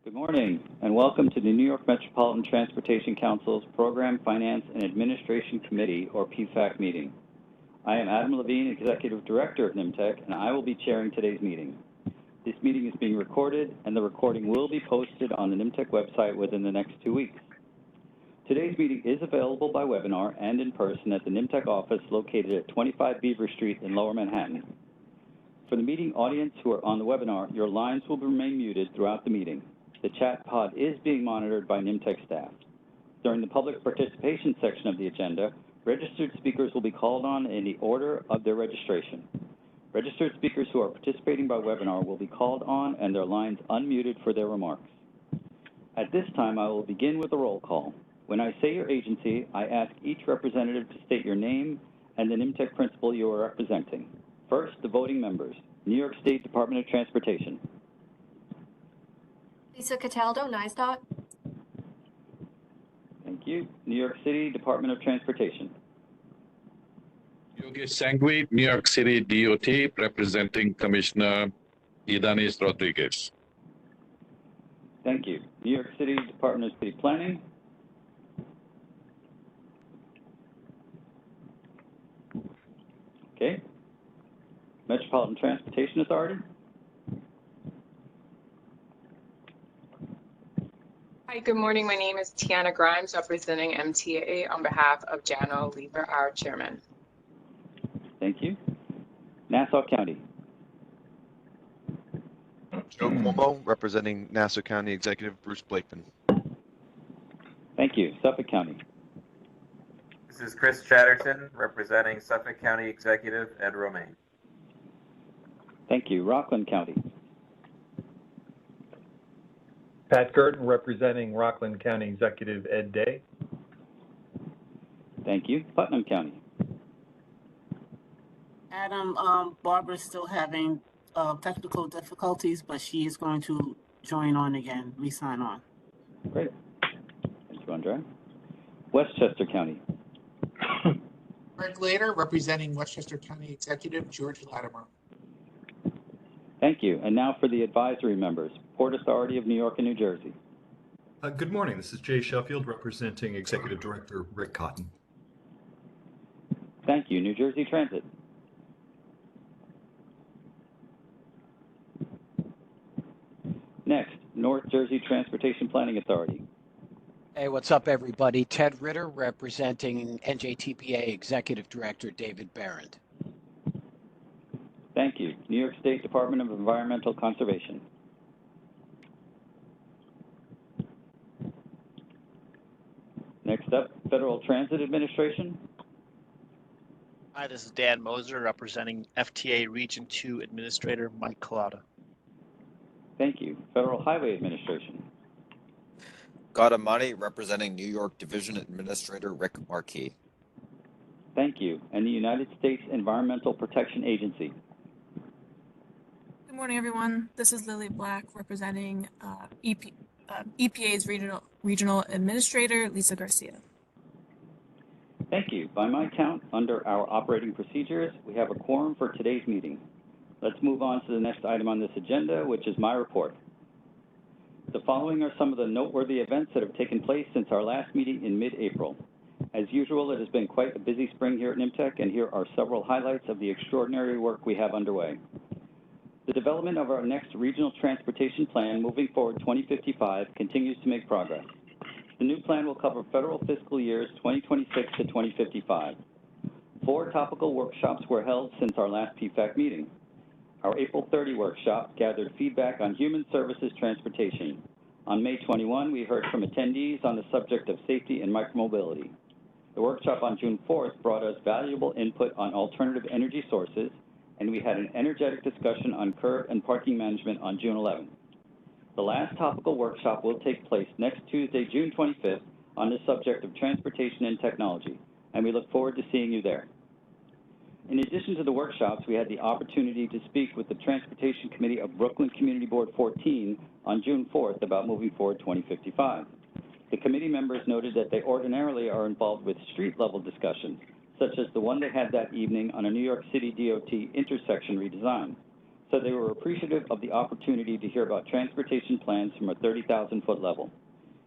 Good morning, and welcome to the New York Metropolitan Transportation Council's Program, Finance, and Administration Committee, or PFAC, meeting. I am Adam Levine, Executive Director of NYMTC, and I will be chairing today's meeting. This meeting is being recorded, and the recording will be posted on the NYMTC website within the next 2 weeks. Today's meeting is available by webinar and in person at the NYMTC office located at 25 Beaver Street in Lower Manhattan. For the meeting audience who are on the webinar, your lines will remain muted throughout the meeting. The chat pod is being monitored by NYMTC staff. During the public participation section of the agenda, registered speakers will be called on in the order of their registration. Registered speakers who are participating by webinar will be called on and their lines unmuted for their remarks. At this time, I will begin with a roll call. When I say your agency, I ask each representative to state your name and the NYMTC principal you are representing. First, the voting members. New York State Department of Transportation. Lisa Cataldo, NYSDOT. Thank you. New York City Department of Transportation. Yogesh Sangvi, New York City DOT, representing Commissioner Idanis Rodriguez. Thank you. New York City Department of City Planning. Okay. Metropolitan Transportation Authority. Hi, good morning. My name is Tiana Grimes, representing MTA on behalf of Jano Lieber, our chairman. Thank you. Nassau County. Joe Cuomo, representing Nassau County Executive Bruce Blakeman. Thank you. Suffolk County. This is Chris Chatterton, representing Suffolk County Executive Ed Romaine. Thank you. Rockland County. Pat Gurton, representing Rockland County Executive Ed Day. Thank you. Putnam County. Adam, Barbara's still having technical difficulties, but she is going to join on again, re-sign on. Great. Thank you, Andre. Westchester County. Greg Lader, representing Westchester County Executive George Latimer. Thank you. And now for the advisory members. Port Authority of New York and New Jersey. Good morning. This is Jay Sheffield, representing Executive Director Rick Cotton. Thank you. New Jersey Transit. Next, North Jersey Transportation Planning Authority. Hey, what's up, everybody? Ted Ritter, representing NJTPA Executive Director David Barrand. Thank you. New York State Department of Environmental Conservation. Next up, Federal Transit Administration. Hi, this is Dan Moser, representing FTA Region 2 Administrator Mike Collada. Thank you. Federal Highway Administration. Gadamani, representing New York Division Administrator Rick Markey. Thank you. And the United States Environmental Protection Agency. Good morning, everyone. This is Lily Black, representing EPA's Regional Administrator, Lisa Garcia. Thank you. By my count, under our operating procedures, we have a quorum for today's meeting. Let's move on to the next item on this agenda, which is my report. The following are some of the noteworthy events that have taken place since our last meeting in mid-April. As usual, it has been quite a busy spring here at NYMTC, and here are several highlights of the extraordinary work we have underway. The development of our next regional transportation plan, moving forward 2055, continues to make progress. The new plan will cover federal fiscal years 2026 to 2055. 4 topical workshops were held since our last PFAC meeting. Our April 30 workshop gathered feedback on human services transportation. On May 21, we heard from attendees on the subject of safety and micromobility. The workshop on June 4th brought us valuable input on alternative energy sources, and we had an energetic discussion on curb and parking management on June 11th. The last topical workshop will take place next Tuesday, June 25th, on the subject of transportation and technology, and we look forward to seeing you there. In addition to the workshops, we had the opportunity to speak with the Transportation Committee of Brooklyn Community Board 14 on June 4th about moving forward 2055. The committee members noted that they ordinarily are involved with street-level discussions, such as the one they had that evening on a New York City DOT intersection redesign. said they were appreciative of the opportunity to hear about transportation plans from a 30,000-foot level.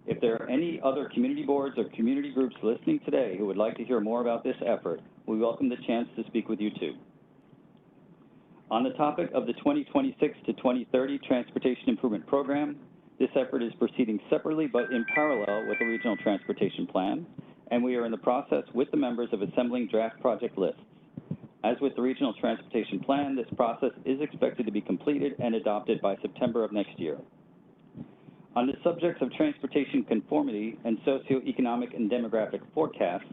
If there are any other community boards or community groups listening today who would like to hear more about this effort, we welcome the chance to speak with you too. On the topic of the 2026 to 2030 Transportation Improvement Program, this effort is proceeding separately but in parallel with the Regional Transportation Plan, and we are in the process with the members of assembling draft project lists. As with the Regional Transportation Plan, this process is expected to be completed and adopted by September of next year. On the subjects of transportation conformity and socioeconomic and demographic forecasts,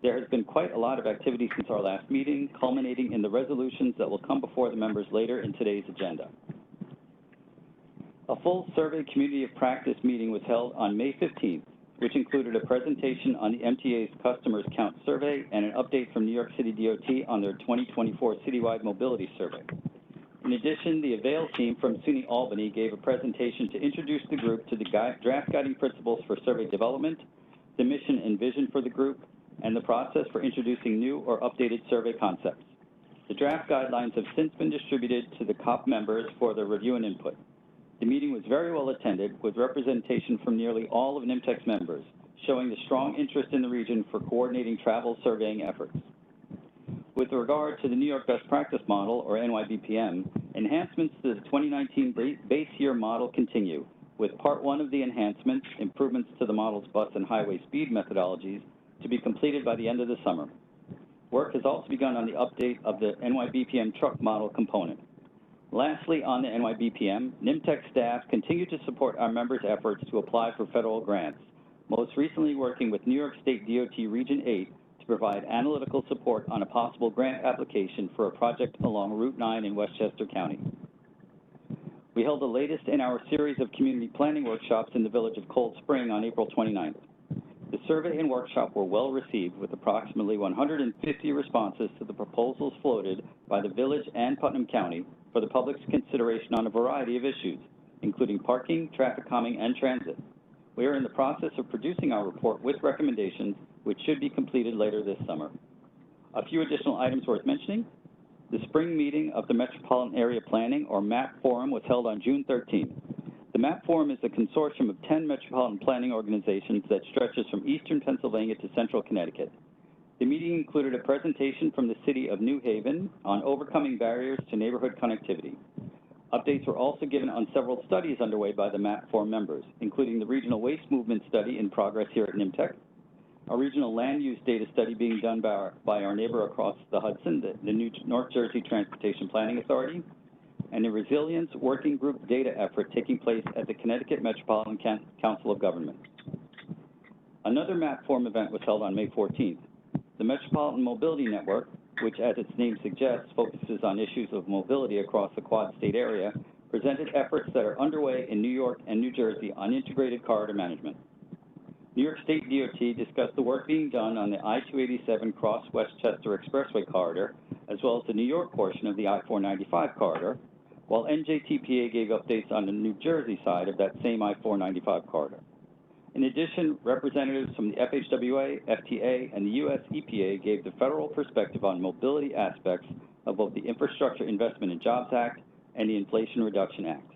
there has been quite a lot of activity since our last meeting, culminating in the resolutions that will come before the members later in today's agenda. A full survey community of practice meeting was held on May 15th, which included a presentation on the MTA's Customers Count Survey and an update from New York City DOT on their 2024 Citywide Mobility Survey. In addition, the Avail team from SUNY Albany gave a presentation to introduce the group to the draft guiding principles for survey development, the mission and vision for the group, and the process for introducing new or updated survey concepts. The draft guidelines have since been distributed to the COP members for their review and input. The meeting was very well attended, with representation from nearly all of NYMTC's members, showing the strong interest in the region for coordinating travel surveying efforts. With regard to the New York Best Practice Model, or NYBPM, enhancements to the 2019 base year model continue, with Part 1 of the enhancements, improvements to the model's bus and highway speed methodologies, to be completed by the end of the summer. Work has also begun on the update of the NYBPM truck model component. Lastly, on the NYBPM, NYMTC staff continue to support our members' efforts to apply for federal grants, most recently working with New York State DOT Region 8 to provide analytical support on a possible grant application for a project along Route 9 in Westchester County. We held the latest in our series of community planning workshops in the village of Cold Spring on April 29th. The survey and workshop were well received, with approximately 150 responses to the proposals floated by the village and Putnam County for the public's consideration on a variety of issues, including parking, traffic calming, and transit. We are in the process of producing our report with recommendations, which should be completed later this summer. A few additional items worth mentioning. The spring meeting of the Metropolitan Area Planning, or MAP Forum, was held on June 13th. The MAP Forum is a consortium of 10 metropolitan planning organizations that stretches from eastern Pennsylvania to central Connecticut. The meeting included a presentation from the city of New Haven on overcoming barriers to neighborhood connectivity. Updates were also given on several studies underway by the MAP Forum members, including the Regional Waste Movement Study in progress here at NYMTC, a regional land use data study being done by our neighbor across the Hudson, the New North Jersey Transportation Planning Authority, and a resilience working group data effort taking place at the Connecticut Metropolitan Council of Governments. Another MAP Forum event was held on May 14th. The Metropolitan Mobility Network, which as its name suggests focuses on issues of mobility across the Quad State area, presented efforts that are underway in New York and New Jersey on integrated corridor management. New York State DOT discussed the work being done on the I-287 Cross-Westchester Expressway corridor, as well as the New York portion of the I-495 corridor, while NJTPA gave updates on the New Jersey side of that same I-495 corridor. In addition, representatives from the FHWA, FTA, and the U.S. EPA gave the federal perspective on mobility aspects of both the Infrastructure Investment and Jobs Act and the Inflation Reduction Act.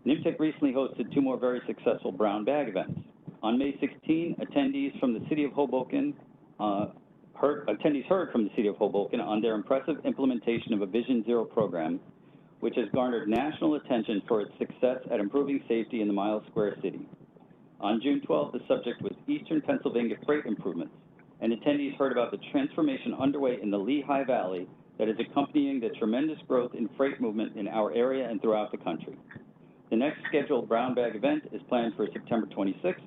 NYMTC recently hosted two more very successful brown bag events. On May 16, attendees from the city of Hoboken heard from the city of Hoboken on their impressive implementation of a Vision Zero program, which has garnered national attention for its success at improving safety in the Miles Square city. On June 12th, the subject was Eastern Pennsylvania freight improvements, and attendees heard about the transformation underway in the Lehigh Valley that is accompanying the tremendous growth in freight movement in our area and throughout the country. The next scheduled brown bag event is planned for September 26th,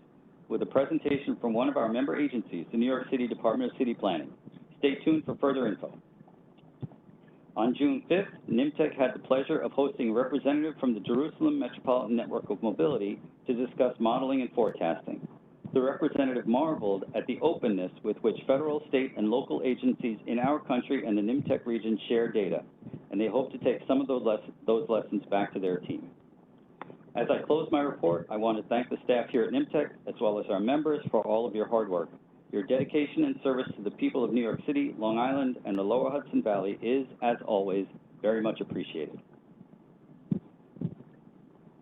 with a presentation from one of our member agencies, the New York City Department of City Planning. Stay tuned for further info. On June 5th, NYMTC had the pleasure of hosting a representative from the Jerusalem Metropolitan Network of Mobility to discuss modeling and forecasting. The representative marveled at the openness with which federal, state, and local agencies in our country and the NYMTC region share data, and they hope to take some of those lessons back to their team. As I close my report, I want to thank the staff here at NYMTC, as well as our members, for all of your hard work. Your dedication and service to the people of New York City, Long Island, and the Lower Hudson Valley is, as always, Very much appreciated.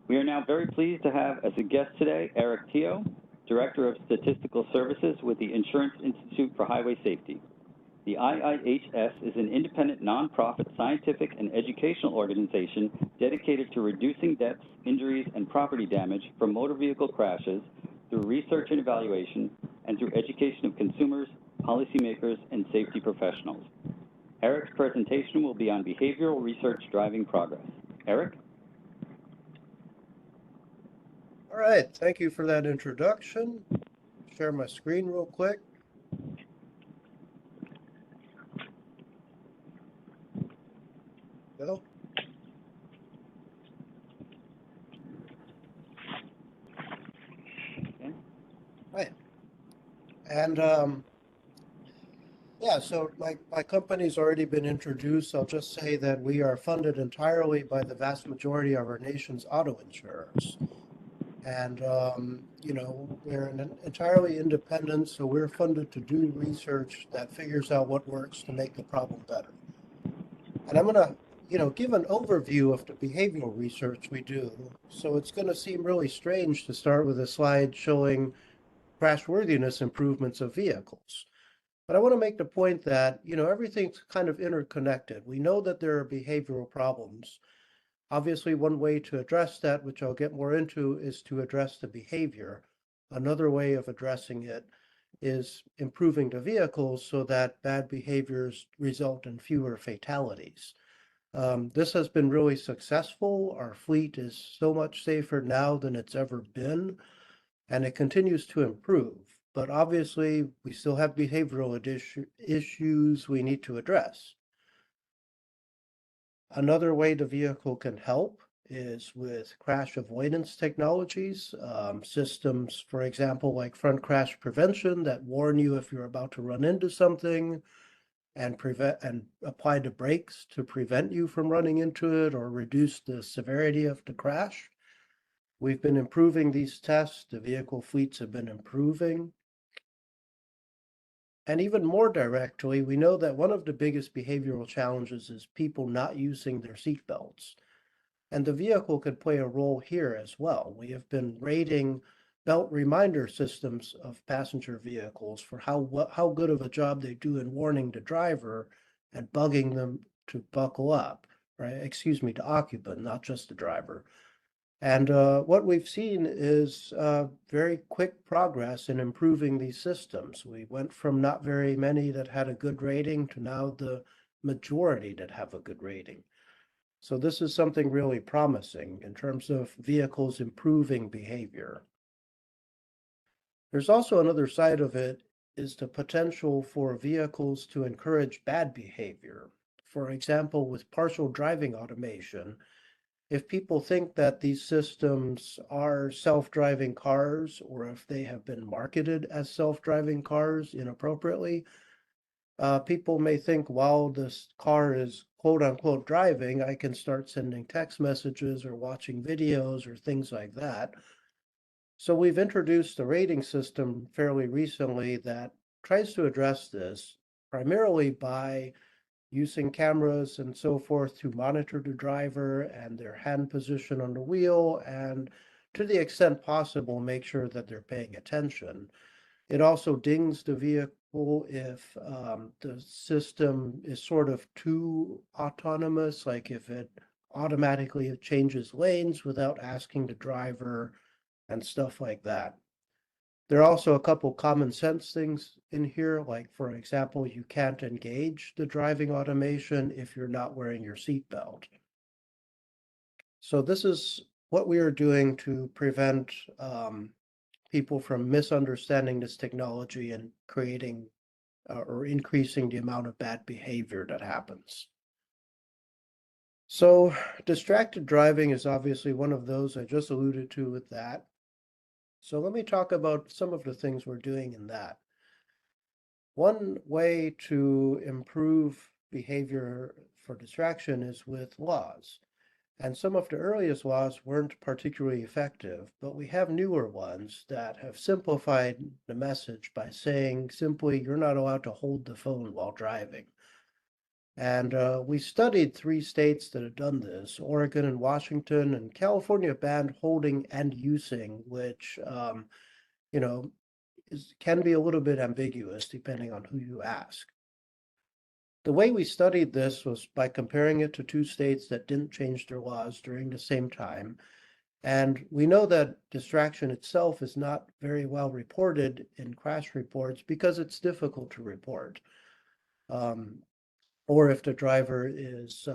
We are now very pleased to have as a guest today Eric Teoh, Director of Statistical Services with the Insurance Institute for Highway Safety. The IIHS is an independent nonprofit scientific and educational organization dedicated to reducing deaths, injuries, and property damage from motor vehicle crashes through research and evaluation and through education of consumers, policymakers, and safety professionals. Eric's presentation will be on behavioral research driving progress. Eric? All right, thank you for that introduction. Share my screen real quick. Go. Okay. Right. And yeah, so my company's already been introduced. I'll just say that we are funded entirely by the vast majority of our nation's auto insurers. And, you know, we're entirely independent, so we're funded to do research that figures out what works to make the problem better. And I'm going to, you know, give an overview of the behavioral research we do. So it's going to seem really strange to start with a slide showing crashworthiness improvements of vehicles. But I want to make the point that, you know, everything's kind of interconnected. We know that there are behavioral problems. Obviously, one way to address that, which I'll get more into, is to address the behavior. Another way of addressing it is improving the vehicles so that bad behaviors result in fewer fatalities. This has been really successful. Our fleet is so much safer now than it's ever been, and it continues to improve. But obviously, we still have behavioral issues we need to address. Another way the vehicle can help is with crash avoidance technologies, systems, for example, like front crash prevention that warn you if you're about to run into something and apply the brakes to prevent you from running into it or reduce the severity of the crash. We've been improving these tests. The vehicle fleets have been improving. And even more directly, we know that one of the biggest behavioral challenges is people not using their seatbelts. And the vehicle could play a role here as well. We have been rating belt reminder systems of passenger vehicles for how good of a job they do in warning the driver and bugging them to buckle up, right? Excuse me, the occupant, not just the driver. And what we've seen is very quick progress in improving these systems. We went from not very many that had a good rating to now the majority that have a good rating. So this is something really promising in terms of vehicles improving behavior. There's also another side of it is the potential for vehicles to encourage bad behavior. For example, with partial driving automation, if people think that these systems are self-driving cars, or if they have been marketed as self-driving cars inappropriately, people may think while this car is quote unquote driving, I can start sending text messages or watching videos or things like that. So we've introduced a rating system fairly recently that tries to address this primarily by using cameras and so forth to monitor the driver and their hand position on the wheel, and to the extent possible, make sure that they're paying attention. It also dings the vehicle if the system is sort of too autonomous, like if it automatically changes lanes without asking the driver and stuff like that. There are also a couple common sense things in here, like for example, you can't engage the driving automation if you're not wearing your seatbelt. So this is what we are doing to prevent people from misunderstanding this technology and creating or increasing the amount of bad behavior that happens. So distracted driving is obviously one of those I just alluded to with that. So let me talk about some of the things we're doing in that. One way to improve behavior for distraction is with laws. And some of the earliest laws weren't particularly effective, but we have newer ones that have simplified the message by saying simply, you're not allowed to hold the phone while driving. And we studied 3 states that have done this, Oregon and Washington, and California banned holding and using, which, you know, can be a little bit ambiguous depending on who you ask. The way we studied this was by comparing it to 2 states that didn't change their laws during the same time. And we know that distraction itself is not very well reported in crash reports because it's difficult to report. Or if the driver is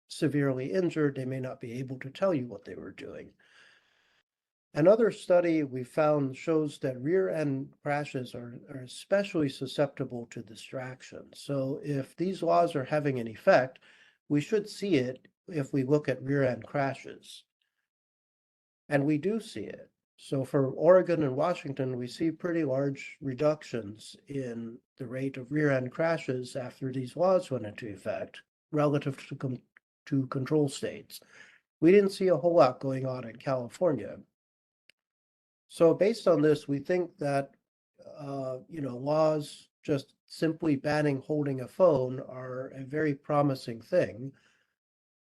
severely injured, they may not be able to tell you what they were doing. Another study we found shows that rear end crashes are especially susceptible to distraction. So if these laws are having an effect, we should see it if we look at rear end crashes. And we do see it. So for Oregon and Washington, we see pretty large reductions in the rate of rear end crashes after these laws went into effect relative to control states. We didn't see a whole lot going on in California. So based on this, we think that, laws just simply banning holding a phone are a very promising thing.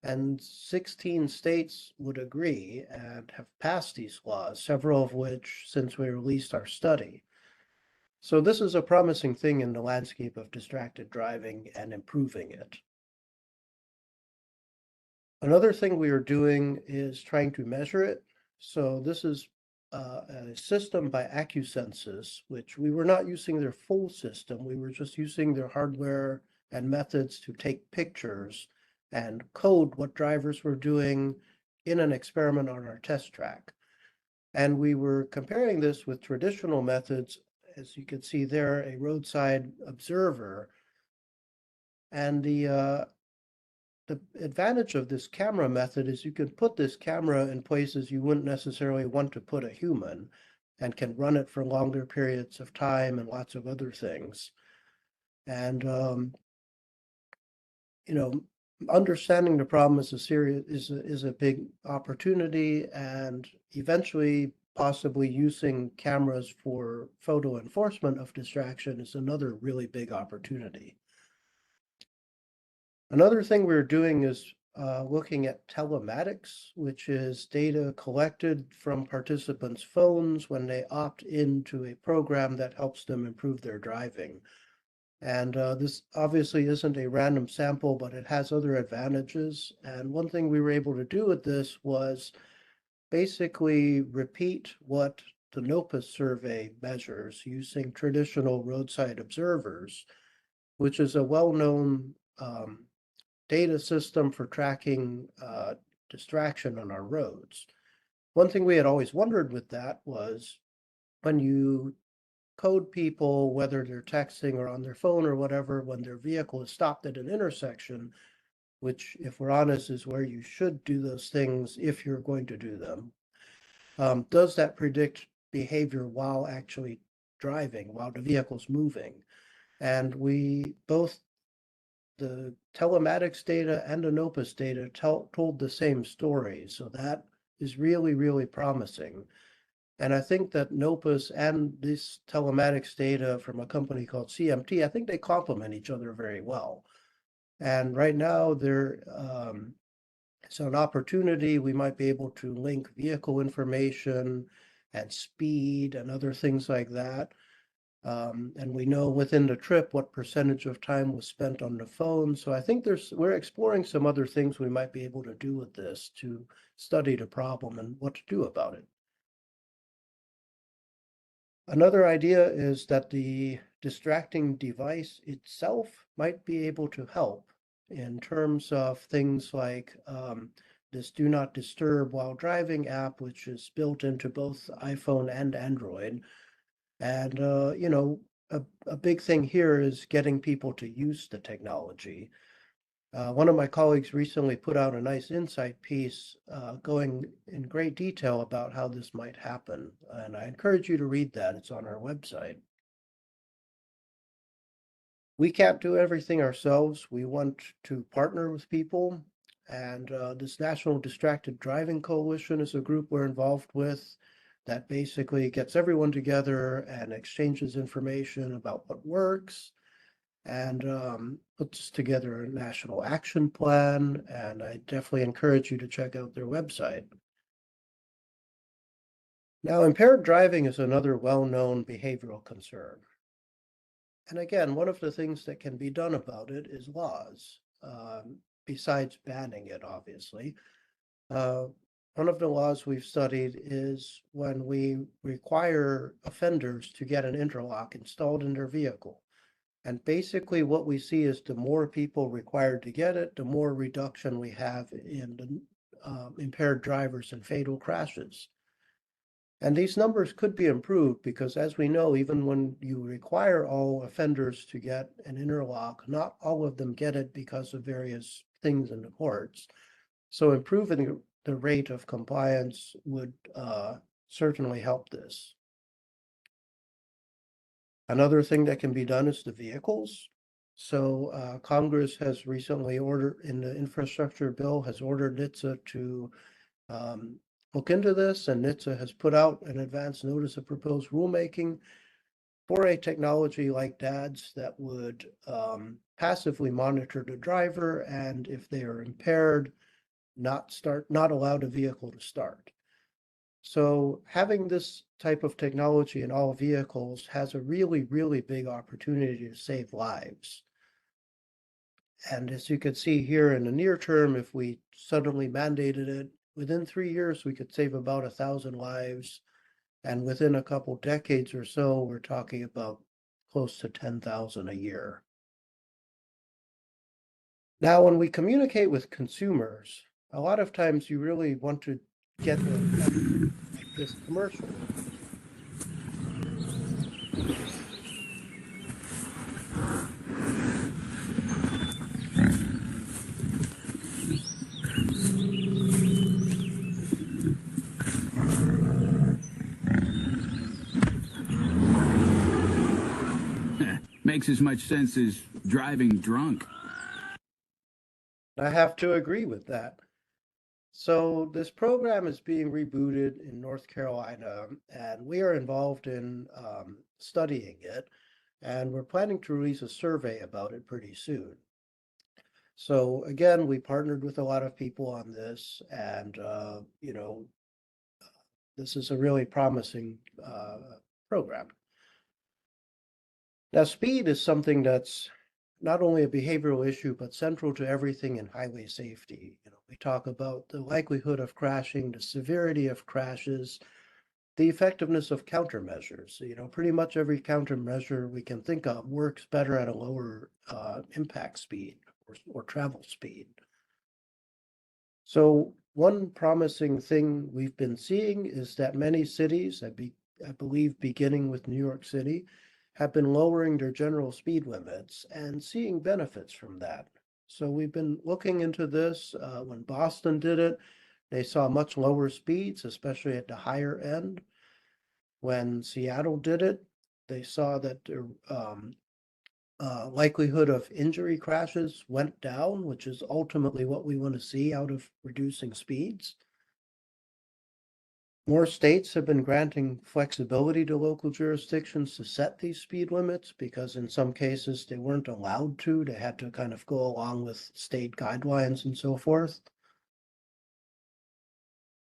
And 16 states would agree and have passed these laws, several of which since we released our study. So this is a promising thing in the landscape of distracted driving and improving it. Another thing we are doing is trying to measure it. So this is a system by AccuSensus, which we were not using their full system. We were just using their hardware and methods to take pictures and code what drivers were doing in an experiment on our test track. And we were comparing this with traditional methods, as you can see there, a roadside observer. And the advantage of this camera method is you can put this camera in places you wouldn't necessarily want to put a human and can run it for longer periods of time and lots of other things. And, understanding the problem is a big opportunity, and eventually possibly using cameras for photo enforcement of distraction is another really big opportunity. Another thing we're doing is looking at telematics, which is data collected from participants' phones when they opt into a program that helps them improve their driving. And this obviously isn't a random sample, but it has other advantages. And one thing we were able to do with this was basically repeat what the NOPAS survey measures using traditional roadside observers, which is a well-known data system for tracking distraction on our roads. One thing we had always wondered with that was when you code people, whether they're texting or on their phone or whatever, when their vehicle is stopped at an intersection, which, if we're honest, is where you should do those things if you're going to do them, does that predict behavior while actually driving, while the vehicle's moving? And both the telematics data and the NOPAS data told the same story. So that is really, really promising. And I think that NOPAS and this telematics data from a company called CMT, I think they complement each other very well. And right now it's an opportunity. We might be able to link vehicle information and speed and other things like that. And we know within the trip what percentage of time was spent on the phone. So I think we're exploring some other things we might be able to do with this to study the problem and what to do about it. Another idea is that the distracting device itself might be able to help in terms of things like this Do Not Disturb While Driving app, which is built into both iPhone and Android. And, a big thing here is getting people to use the technology. One of my colleagues recently put out a nice insight piece going in great detail about how this might happen. And I encourage you to read that. It's on our website. We can't do everything ourselves. We want to partner with people. And this National Distracted Driving Coalition is a group we're involved with that basically gets everyone together and exchanges information about what works and puts together a national action plan, and I definitely encourage you to check out their website. Now, impaired driving is another well-known behavioral concern. And again, one of the things that can be done about it is laws, besides banning it, obviously. One of the laws we've studied is when we require offenders to get an interlock installed in their vehicle. And basically what we see is the more people required to get it, the more reduction we have in the impaired drivers and fatal crashes. And these numbers could be improved because, as we know, even when you require all offenders to get an interlock, not all of them get it because of various things in the courts. So improving the rate of compliance would certainly help this. Another thing that can be done is the vehicles. So Congress has recently ordered, in the infrastructure bill, has ordered NHTSA to look into this, and NHTSA has put out an advance notice of proposed rulemaking for a technology like DADS that would passively monitor the driver, and if they are impaired, not allow the vehicle to start. So having this type of technology in all vehicles has a really, really big opportunity to save lives. And as you can see here in the near term, if we suddenly mandated it, within 3 years, we could save about 1,000 lives. And within a couple decades or so, we're talking about close to 10,000 a year. Now, when we communicate with consumers, a lot of times you really want to get this commercial. Makes as much sense as driving drunk. I have to agree with that. So this program is being rebooted in North Carolina, and we are involved in studying it, and we're planning to release a survey about it pretty soon. So again, we partnered with a lot of people on this, and this is a really promising program. Now, speed is something that's not only a behavioral issue, but central to everything in highway safety. We talk about the likelihood of crashing, the severity of crashes, the effectiveness of countermeasures. Pretty much every countermeasure we can think of works better at a lower impact speed or travel speed. So one promising thing we've been seeing is that many cities, I believe beginning with New York City, have been lowering their general speed limits and seeing benefits from that. So we've been looking into this. When Boston did it, they saw much lower speeds, especially at the higher end. When Seattle did it, they saw that their likelihood of injury crashes went down, which is ultimately what we want to see out of reducing speeds. More states have been granting flexibility to local jurisdictions to set these speed limits because in some cases they weren't allowed to. They had to kind of go along with state guidelines and so forth.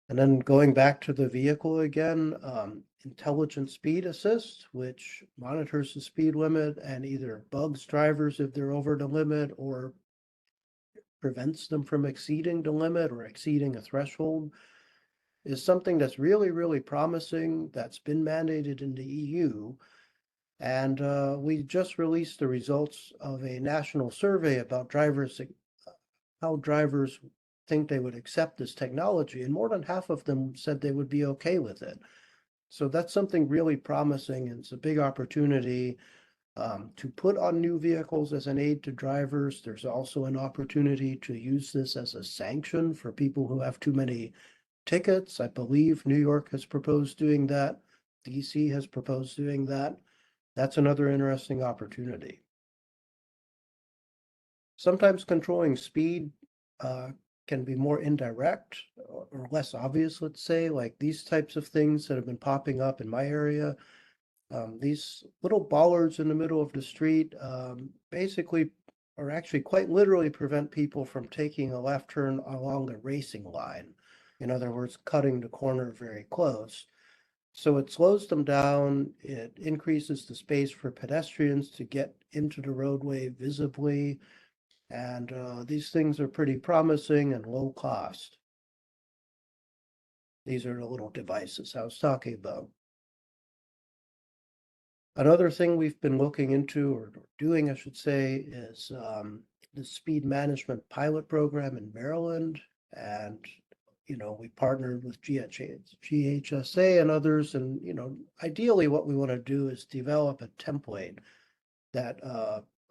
And then going back to the vehicle again, intelligent speed assist, which monitors the speed limit and either bugs drivers if they're over the limit or prevents them from exceeding the limit or exceeding a threshold, is something that's really, really promising, that's been mandated in the EU. And we just released the results of a national survey about how drivers think they would accept this technology. And more than half of them said they would be okay with it. So that's something really promising. And it's a big opportunity to put on new vehicles as an aid to drivers. There's also an opportunity to use this as a sanction for people who have too many tickets. I believe New York has proposed doing that. DC has proposed doing that. That's another interesting opportunity. Sometimes controlling speed can be more indirect or less obvious, let's say, like these types of things that have been popping up in my area. These little bollards in the middle of the street basically, or actually quite literally, prevent people from taking a left turn along the racing line. In other words, cutting the corner very close. So it slows them down, it increases the space for pedestrians to get into the roadway visibly, and these things are pretty promising and low cost. These are the little devices I was talking about. Another thing we've been looking into, or doing, I should say, is the speed management pilot program in Maryland. And, we partnered with GHSA and others. And, ideally what we want to do is develop a template that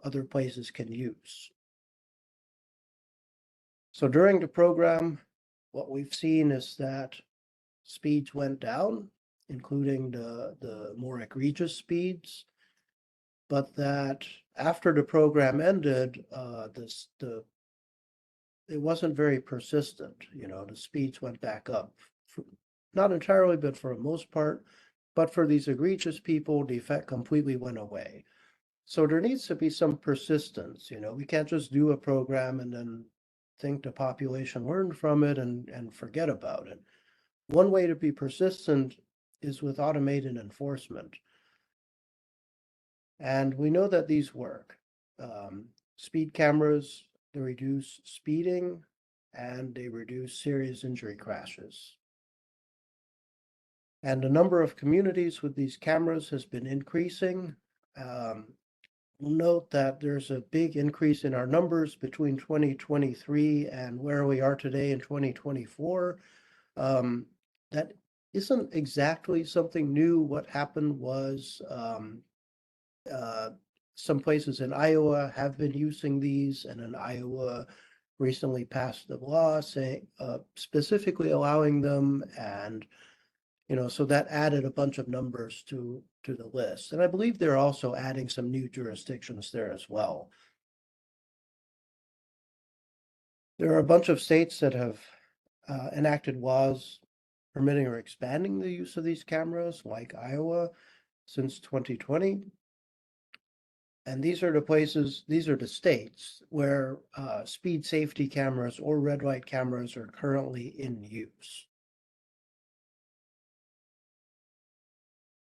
other places can use. So during the program, what we've seen is that speeds went down, including the more egregious speeds, but that after the program ended, it wasn't very persistent. The speeds went back up, not entirely, but for the most part. But for these egregious people, the effect completely went away. So there needs to be some persistence. We can't just do a program and then think the population learned from it and forget about it. One way to be persistent is with automated enforcement. And we know that these work. Speed cameras, they reduce speeding and they reduce serious injury crashes. And the number of communities with these cameras has been increasing. We'll note that there's a big increase in our numbers between 2023 and where we are today in 2024. That isn't exactly something new. What happened was some places in Iowa have been using these, and in Iowa recently passed the law saying specifically allowing them, and so that added a bunch of numbers to the list. And I believe they're also adding some new jurisdictions there as well. There are a bunch of states that have enacted laws permitting or expanding the use of these cameras, like Iowa, since 2020. And these are the states where speed safety cameras or red light cameras are currently in use.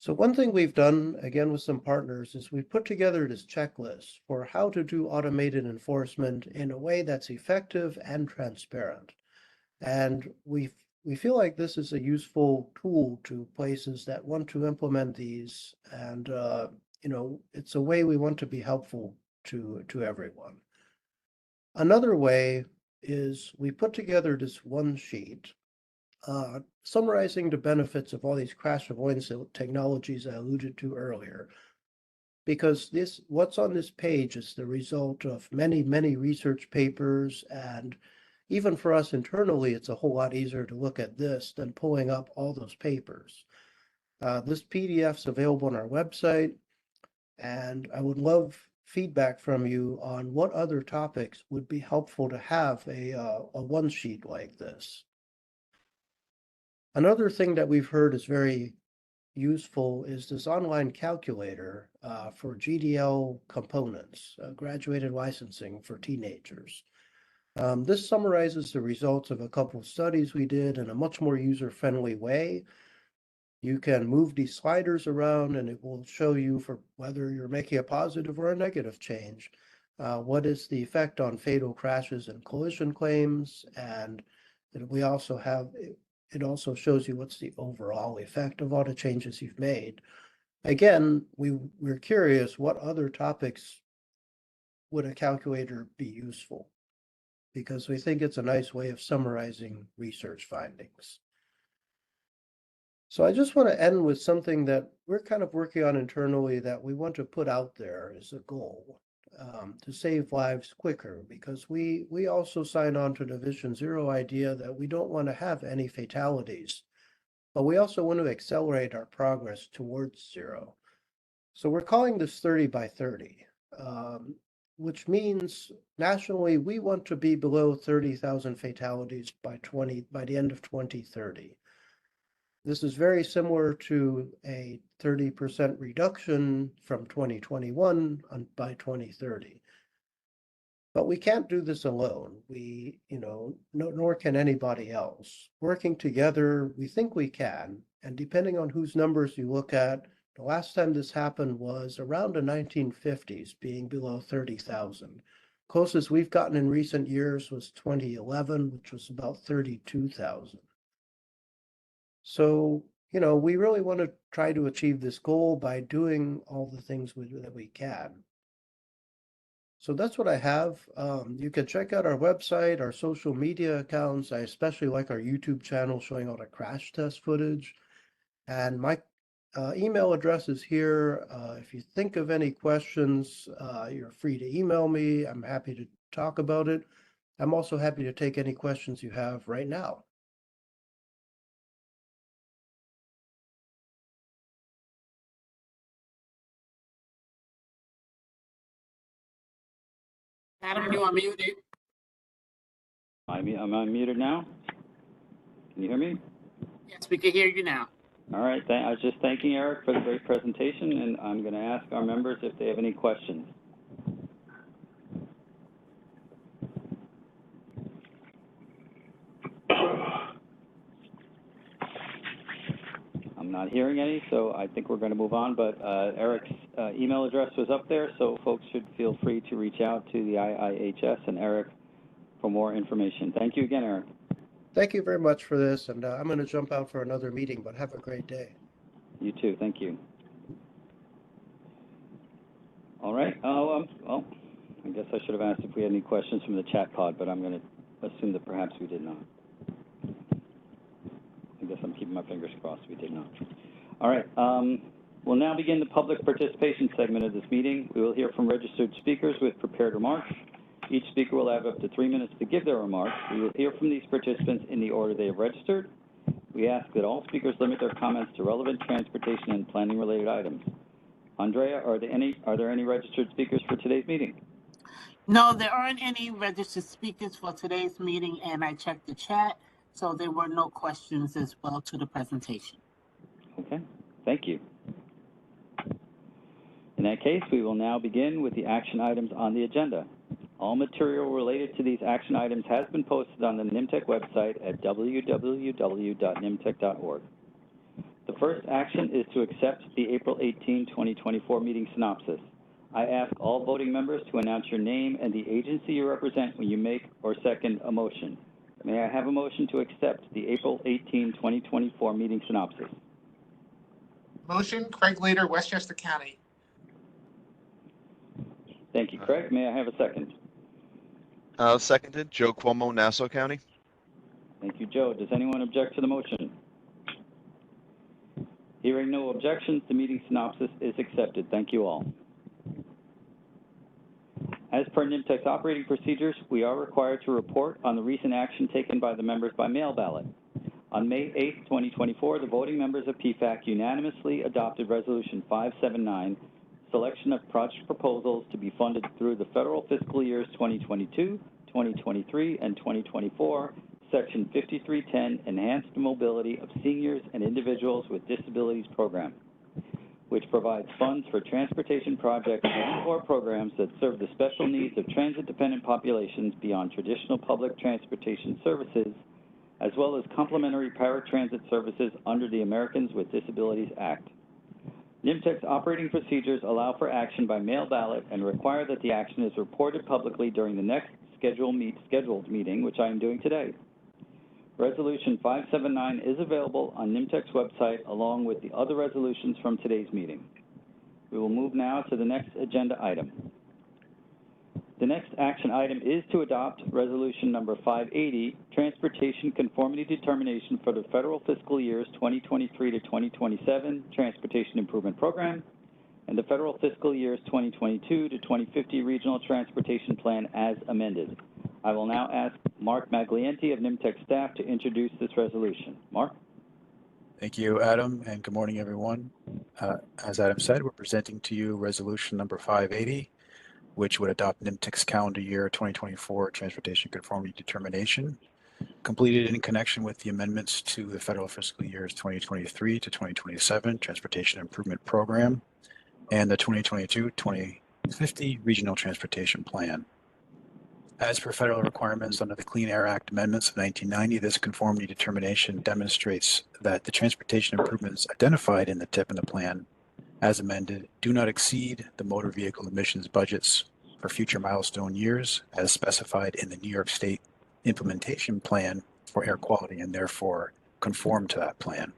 So one thing we've done, again with some partners, is we've put together this checklist for how to do automated enforcement in a way that's effective and transparent. And we feel like this is a useful tool to places that want to implement these, and it's a way we want to be helpful to everyone. Another way is we put together this one sheet summarizing the benefits of all these crash avoidance technologies I alluded to earlier. Because what's on this page is the result of many, many research papers, and even for us internally, it's a whole lot easier to look at this than pulling up all those papers. This PDF's available on our website, and I would love feedback from you on what other topics would be helpful to have a one sheet like this. Another thing that we've heard is very useful is this online calculator for GDL components, graduated licensing for teenagers. This summarizes the results of a couple of studies we did in a much more user-friendly way. You can move these sliders around and it will show you for whether you're making a positive or a negative change. What is the effect on fatal crashes and collision claims? And we also have, it also shows you what's the overall effect of all the changes you've made. Again, we're curious what other topics would a calculator be useful, because we think it's a nice way of summarizing research findings. So I just want to end with something that we're kind of working on internally that we want to put out there as a goal, to save lives quicker, because we also sign on to the Vision Zero idea that we don't want to have any fatalities, but we also want to accelerate our progress towards zero. So we're calling this 30 by 30, which means nationally we want to be below 30,000 fatalities by the end of 2030. This is very similar to a 30% reduction from 2021 by 2030. But we can't do this alone. Nor can anybody else. Working together, we think we can. And depending on whose numbers you look at, the last time this happened was around the 1950s, being below 30,000. Closest we've gotten in recent years was 2011, which was about 32,000. So, we really want to try to achieve this goal by doing all the things that we can. So that's what I have. You can check out our website, our social media accounts. I especially like our YouTube channel showing all the crash test footage. And my email address is here. If you think of any questions, you're free to email me. I'm happy to talk about it. I'm also happy to take any questions you have right now. Adam, you are muted. I'm unmuted now. Can you hear me? Yes, we can hear you now. All right. I was just thanking Eric for the great presentation, and I'm going to ask our members if they have any questions. I'm not hearing any, so I think we're going to move on. But Eric's email address was up there, so folks should feel free to reach out to the IIHS and Eric for more information. Thank you again, Eric. Thank you very much for this, and I'm going to jump out for another meeting, but have a great day. You too. Thank you. All right. Well, I guess I should have asked if we had any questions from the chat pod, but I'm going to assume that perhaps we did not. I guess I'm keeping my fingers crossed we did not. All right. We'll now begin the public participation segment of this meeting. We will hear from registered speakers with prepared remarks. Each speaker will have up to 3 minutes to give their remarks. We will hear from these participants in the order they have registered. We ask that all speakers limit their comments to relevant transportation and planning-related items. Andrea, are there any registered speakers for today's meeting? No, there aren't any registered speakers for today's meeting, and I checked the chat, so there were no questions as well to the presentation. Okay, thank you. In that case, we will now begin with the action items on the agenda. All material related to these action items has been posted on the NYMTC website at www.nymtec.org. The first action is to accept the April 18, 2024 meeting synopsis. I ask all voting members to announce your name and the agency you represent when you make or second a motion. May I have a motion to accept the April 18, 2024 meeting synopsis? Motion, Craig Lader, Westchester County. Thank you, Craig. May I have a second? Seconded, Joe Cuomo, Nassau County. Thank you, Joe. Does anyone object to the motion? Hearing no objections, the meeting synopsis is accepted. Thank you all. As per NYMTC's operating procedures, we are required to report on the recent action taken by the members by mail ballot. On May 8, 2024, the voting members of PFAC unanimously adopted Resolution 579, selection of project proposals to be funded through the federal fiscal years 2022, 2023, and 2024, Section 5310, Enhanced Mobility of Seniors and Individuals with Disabilities Program, which provides funds for transportation projects and/or programs that serve the special needs of transit-dependent populations beyond traditional public transportation services, as well as complementary paratransit services under the Americans with Disabilities Act. NYMTC's operating procedures allow for action by mail ballot and require that the action is reported publicly during the next scheduled meeting, which I am doing today. Resolution 579 is available on NYMTC's website along with the other resolutions from today's meeting. We will move now to the next agenda item. The next action item is to adopt Resolution number 580, Transportation Conformity Determination for the federal fiscal years 2023 to 2027 Transportation Improvement Program and the federal fiscal years 2022 to 2050 Regional Transportation Plan as amended. I will now ask Mark Maglienti of NYMTC staff to introduce this resolution. Mark? Thank you, Adam, and good morning, everyone. As Adam said, we're presenting to you Resolution number 580, which would adopt NYMTC's calendar year 2024 Transportation Conformity Determination. completed in connection with the amendments to the federal fiscal years 2023 to 2027 Transportation Improvement Program and the 2022-2050 Regional Transportation Plan. As per federal requirements under the Clean Air Act amendments of 1990, this conformity determination demonstrates that the transportation improvements identified in the TIP and the plan, as amended, do not exceed the motor vehicle emissions budgets for future milestone years as specified in the New York State Implementation Plan for Air Quality and therefore conform to that plan.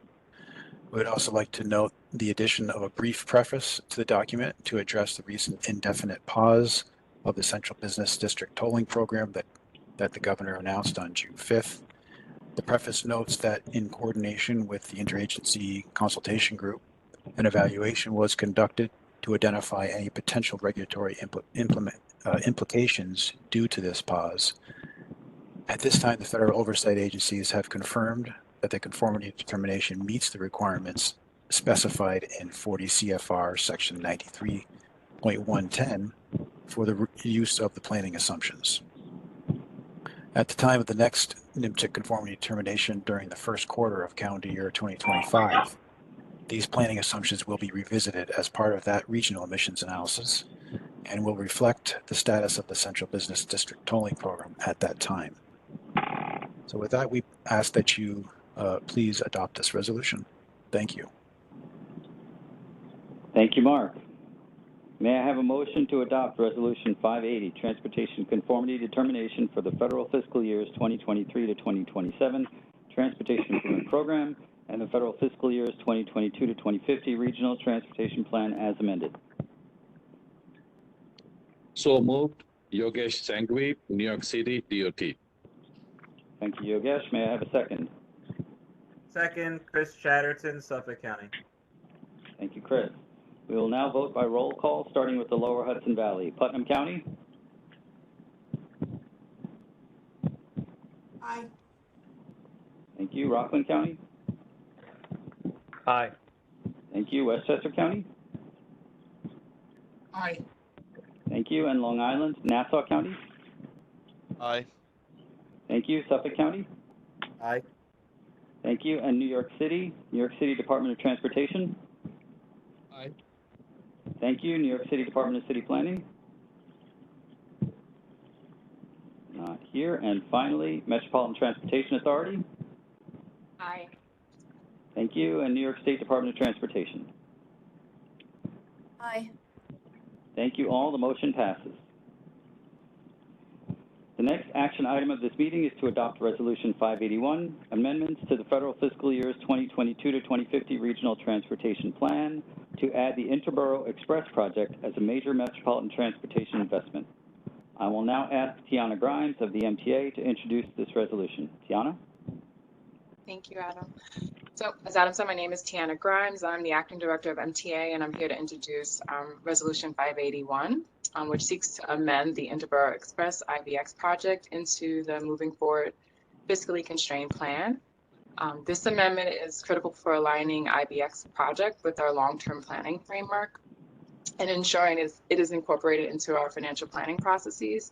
We would also like to note the addition of a brief preface to the document to address the recent indefinite pause of the Central Business District tolling program that the governor announced on June 5th. The preface notes that in coordination with the interagency consultation group, an evaluation was conducted to identify any potential regulatory implications due to this pause. At this time, the federal oversight agencies have confirmed that the conformity determination meets the requirements specified in 40 CFR section 93.110 for the use of the planning assumptions. At the time of the next NYMTC conformity determination during the first quarter of calendar year 2025, these planning assumptions will be revisited as part of that regional emissions analysis and will reflect the status of the Central Business District tolling program at that time. So with that, we ask that you please adopt this resolution. Thank you. Thank you, Mark. May I have a motion to adopt Resolution 580, Transportation Conformity Determination for the federal fiscal years 2023 to 2027 Transportation Improvement Program and the federal fiscal years 2022 to 2050 Regional Transportation Plan as amended? So moved. Yogesh Sanghvi, New York City DOT. Thank you, Yogesh. May I have a second? Second, Chris Chatterton, Suffolk County. Thank you, Chris. We will now vote by roll call, starting with the Lower Hudson Valley. Putnam County? Aye. Thank you. Rockland County? Aye. Thank you. Westchester County? Aye. Thank you. And Long Island? Nassau County? Aye. Thank you. Suffolk County? Aye. Thank you. And New York City Department of Transportation? Aye. Thank you. New York City Department of City Planning? Not here. And finally, Metropolitan Transportation Authority? Aye. Thank you. And New York State Department of Transportation? Aye. Thank you all. The motion passes. The next action item of this meeting is to adopt Resolution 581, amendments to the federal fiscal years 2022 to 2050 Regional Transportation Plan to add the Interborough Express project as a major metropolitan transportation investment. I will now ask Tiana Grimes of the MTA to introduce this resolution. Tiana? Thank you, Adam. So, as Adam said, my name is Tiana Grimes. I'm the acting director of MTA, and I'm here to introduce Resolution 581, which seeks to amend the Interborough Express IBX project into the moving forward fiscally constrained plan. This amendment is critical for aligning IBX project with our long-term planning framework and ensuring it is incorporated into our financial planning processes.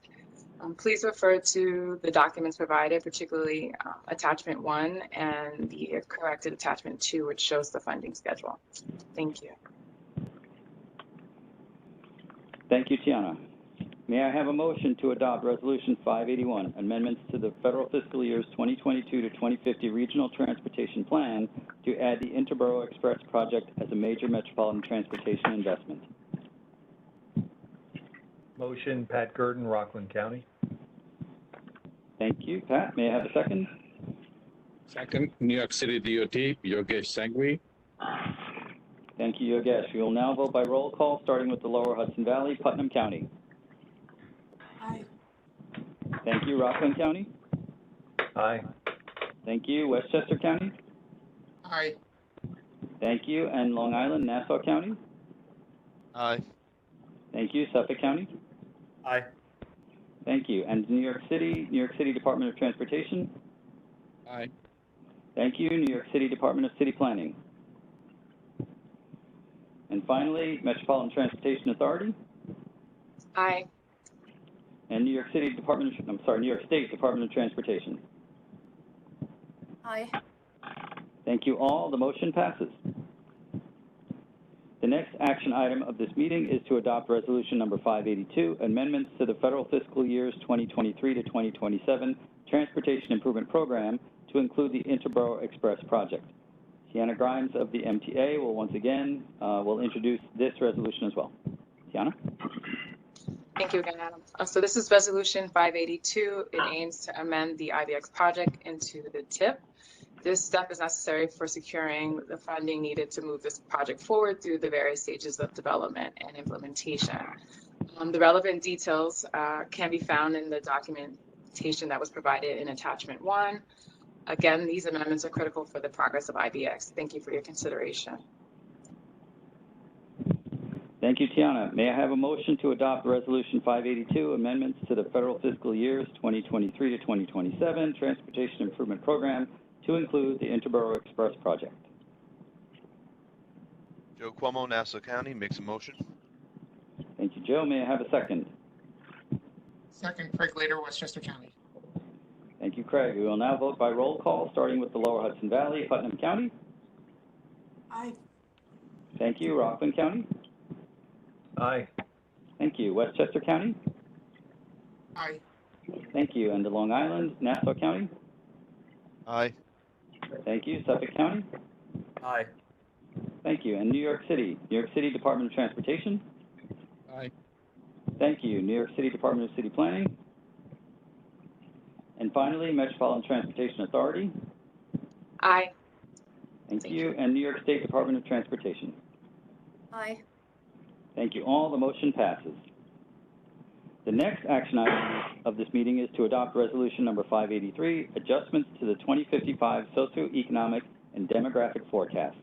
Please refer to the documents provided, particularly Attachment 1 and the corrected Attachment 2, which shows the funding schedule. Thank you. Thank you, Tiana. May I have a motion to adopt Resolution 581, amendments to the federal fiscal years 2022 to 2050 Regional Transportation Plan to add the Interborough Express project as a major metropolitan transportation investment? Motion, Pat Gurton, Rockland County. Thank you, Pat. May I have a second? Second, New York City DOT, Yogesh Sanghvi. Thank you, Yogesh. We will now vote by roll call, starting with the Lower Hudson Valley. Putnam County? Aye. Thank you. Rockland County? Aye. Thank you. Westchester County? Aye. Thank you. And Long Island, Nassau County? Aye. Thank you. Suffolk County? Aye. Thank you. And New York City Department of Transportation? Aye. Thank you. New York City Department of City Planning? And finally, Metropolitan Transportation Authority? Aye. And New York State Department of Transportation? Aye. Thank you all. The motion passes. The next action item of this meeting is to adopt Resolution Number 582, amendments to the federal fiscal years 2023 to 2027 Transportation Improvement Program to include the Interborough Express project. Tiana Grimes of the MTA will once again will introduce this resolution as well. Tiana? Thank you again, Adam. So this is Resolution 582. It aims to amend the IBX project into the TIP. This step is necessary for securing the funding needed to move this project forward through the various stages of development and implementation. The relevant details can be found in the documentation that was provided in Attachment 1. Again, these amendments are critical for the progress of IBX. Thank you for your consideration. Thank you, Tiana. May I have a motion to adopt Resolution 582, amendments to the federal fiscal years 2023 to 2027 Transportation Improvement Program to include the Interborough Express project? Joe Cuomo, Nassau County, makes a motion. Thank you, Joe. May I have a second? Second, Craig Later, Westchester County. Thank you, Craig. We will now vote by roll call, starting with the Lower Hudson Valley, Putnam County. Aye. Thank you, Rockland County. Aye. Thank you, Westchester County. Aye. Thank you, and the Long Island, Nassau County. Aye. Thank you, Suffolk County. Aye. Thank you, and New York City Department of Transportation. Aye. Thank you, New York City Department of City Planning. And finally, Metropolitan Transportation Authority. Aye. Thank you, and New York State Department of Transportation. Aye. Thank you all. The motion passes. The next action item of this meeting is to adopt Resolution Number 583, adjustments to the 2055 socioeconomic and demographic forecasts.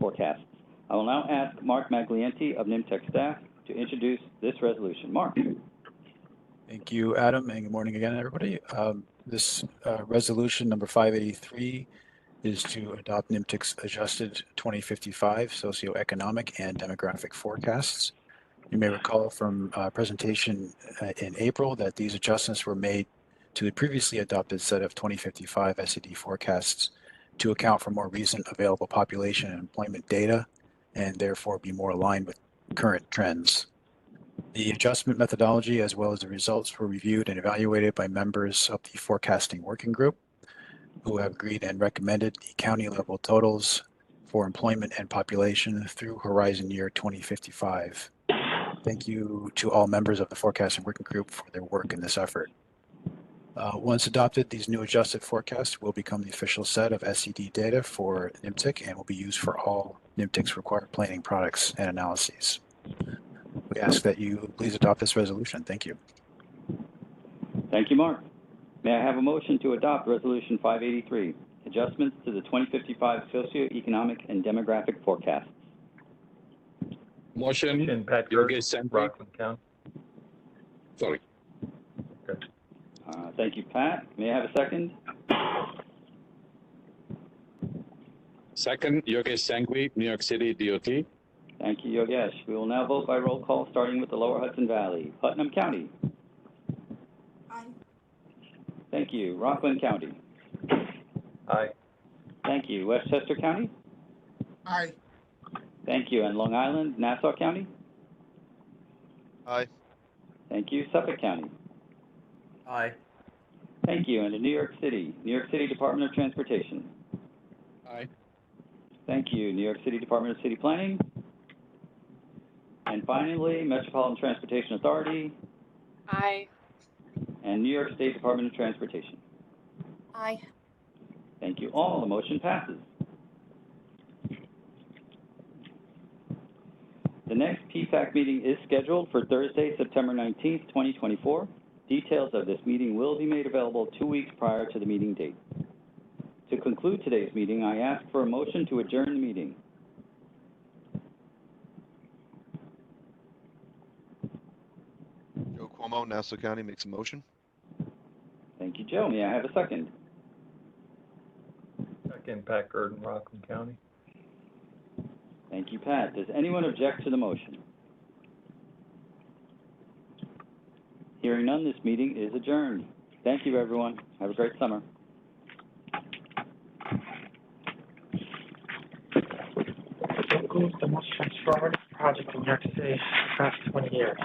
I will now ask Mark Maglianti of NYMTC staff to introduce this resolution. Mark. Thank you, Adam, and good morning again, everybody. This resolution number 583 is to adopt NYMTC's adjusted 2055 socioeconomic and demographic forecasts. You may recall from presentation in April that these adjustments were made to the previously adopted set of 2055 SED forecasts to account for more recent available population and employment data, and therefore be more aligned with current trends. The adjustment methodology, as well as the results, were reviewed and evaluated by members of the forecasting working group, who have agreed and recommended the county level totals for employment and population through horizon year 2055. Thank you to all members of the forecasting working group for their work in this effort. Once adopted, these new adjusted forecasts will become the official set of SED data for NYMTC and will be used for all NYMTC's required planning products and analyses. We ask that you please adopt this resolution. Thank you. Thank you, Mark. May I have a motion to adopt Resolution 583, adjustments to the 2055 socioeconomic and demographic forecasts? Motion, Pat Gurd, Rockland County. Sorry. Okay. Thank you, Pat. May I have a second? Second, Yogesh Sanghvi, New York City DOT. Thank you, Yogesh. We will now vote by roll call, starting with the Lower Hudson Valley. Putnam County. Aye. Thank you. Rockland County. Aye. Thank you. Westchester County. Aye. Thank you. And Long Island, Nassau County. Aye. Thank you. Suffolk County. Aye. Thank you. And in New York City Department of Transportation. Aye. Thank you. New York City Department of City Planning. And finally, Metropolitan Transportation Authority. Aye. And New York State Department of Transportation. Aye. Thank you all. The motion passes. The next PFAC meeting is scheduled for Thursday, September 19th, 2024. Details of this meeting will be made available 2 weeks prior to the meeting date. To conclude today's meeting, I ask for a motion to adjourn the meeting. Joe Cuomo, Nassau County, makes a motion. Thank you, Joe. May I have a second? Second, Pat Gurd, Rockland County. Thank you, Pat. Does anyone object to the motion? Hearing none, this meeting is adjourned. Thank you, everyone. Have a great summer. most transformative project in New York City for the past 20 years.